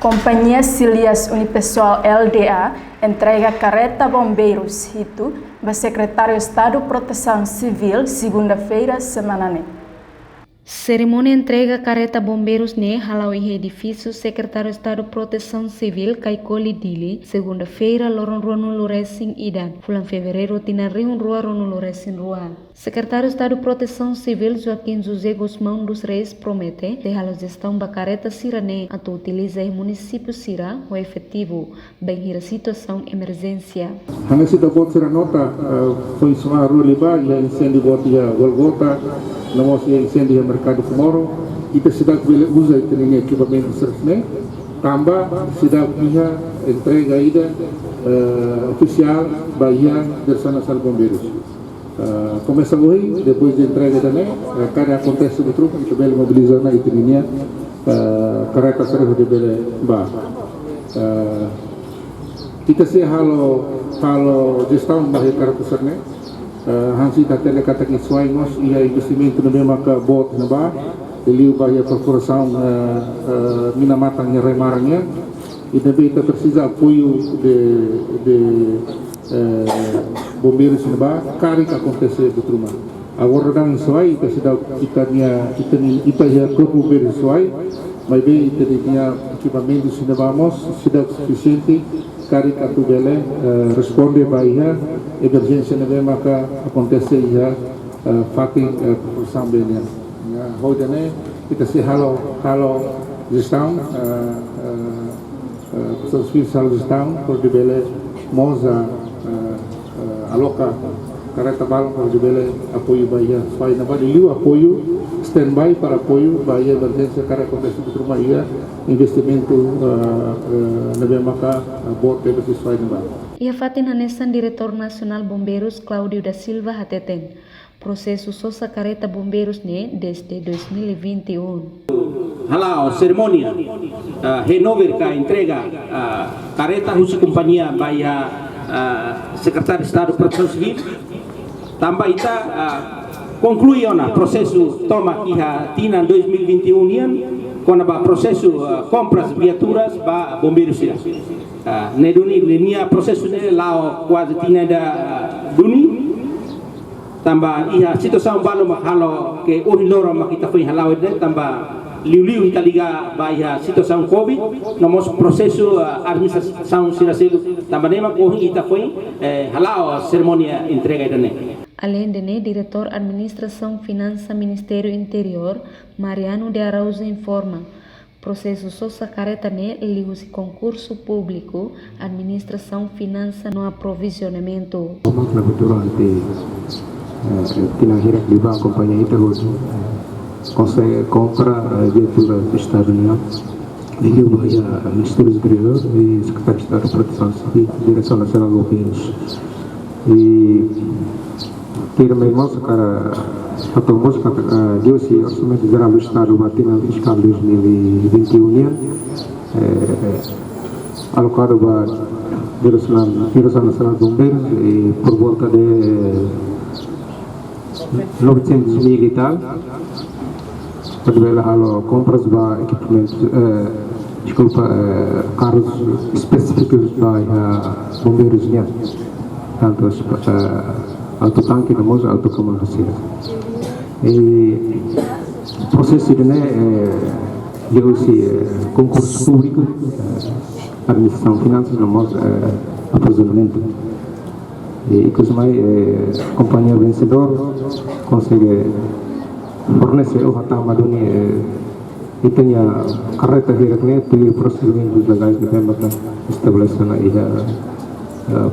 Companhia Silias Unipessoal LDA entrega carreta bombeiros Hito ao secretário de Estado de Proteção Civil segunda-feira semana. Cerimônia entrega carreta bombeiros ne halau edifício secretário de Estado de Proteção Civil Kaikoli Dili segunda-feira loron Rono Loresin Ida fulan fevereiro tina riun rua Rono Loresin Rua. Secretário de Estado de Proteção Civil Joaquim José Guzmão dos Reis promete de a gestão da carreta Sirane a utiliza o município Sira o efetivo bem a situação emergência. Hanya sida bot sira nota foi suma rua liba ia incêndio bot ia Golgota namos ia incêndio mercado Komoro kita sedang boleh usai ini equipamento serfne tambah sedang punya entrega ida oficial bahia dari sana sal bombeiros. Começa hoje depois de entrega também cada acontece do truque kita boleh mobilizar na itininha carreta serve de bele ba kita se halo gestão bahia carreta serne hansi tatele kata que suai nós ia investimento no mesmo que bot na ba ele vai a procuração mina matangnya remarangnya e também kita precisa apoio de bombeiros na ba cari que acontece do truma agora dan suai kita já grupo bombeiros suai mas bem tinha equipamento se vamos sudah suficiente cari que tu bele responde bahia emergência nebe maka acontece ya fating procuração benya hoje né kita se halo gestão pessoal gestão por de bele moza aloca carreta bala por de bele apoio bahia vai na liu apoio standby para apoio bahia emergência cara acontece di rumah ia investimento nebe maka bot debe sesuai na ba. Ia fatin hanesan Diretor Nasional Bombeiros Claudio da Silva Hateten. Processo Sosa Carreta Bombeiros ne desde 2021. Halau cerimônia renover ka entrega carreta husi companhia bahia Secretário de Estado de Proteção Civil tambah ita conclui ona processo toma kiha tina 2021 nian kona ba processo compras viaturas ba bombeiros sila neduni linia processo ne lao quase tina da duni tambah iha situação balo mahalo ke orinoro makita foi halau de tambah liu ita liga ba iha situação covid nomos processo administração sila tambah nema ko ita foi halau cerimônia entrega dane. Além de Diretor Administração Finança Ministério Interior, Mariano de Araújo informa, processo Sosa Carreta ne liu-se concurso público, Administração Finança no aprovisionamento. Durante tinahira di bank companhia ita hoje consegue comprar viatura do Estado União liu bahia Ministério Interior e Secretário de Estado de Proteção Civil, Direção Nacional de Bombeiros e tira irmão cara atamos deu se orçamento geral do Estado batina fiscal 2021 alocado para Direção Nacional de Bombeiros e por volta de 900 mil e tal para halo compras para equipamento carros específicos para bombeiros tanto autotanque na moça autocomandancia e processo de deu-se concurso público administração finanças na moça aprisionamento e que mais companhia vencedor consegue fornecer o hatama duni e tenha carreta direkne pilih procedimentos legais de tempo estabelecido na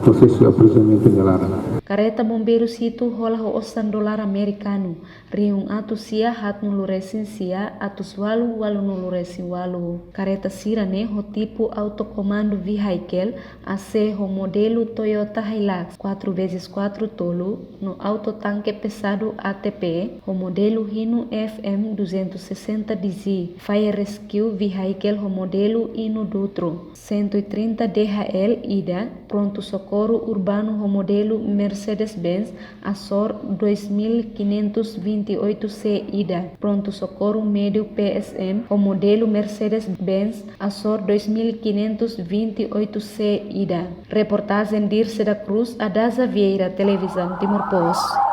processo aprisionamento penjelaran. Carreta bombeiros itu hola ho $100 americano. Riung atu sia hat nuluresin sia atus walu nuluresin walu. Carreta sirane ho tipo autocomando vehicle AC ho modelo Toyota Hilux 4x4 tolo no autotanque pesado ATP ho modelo Hino FM 260DZ. Fire Rescue vehicle ho modelo Hino Dutro 130 DHL ida pronto socorro urbano com modelo Mercedes-Benz Azor 2528C ida. Pronto socorro médio PSM com modelo Mercedes-Benz Azor 2528C ida. Reportagem Dirce da Cruz, Adaza Vieira, Televisão Timor Post.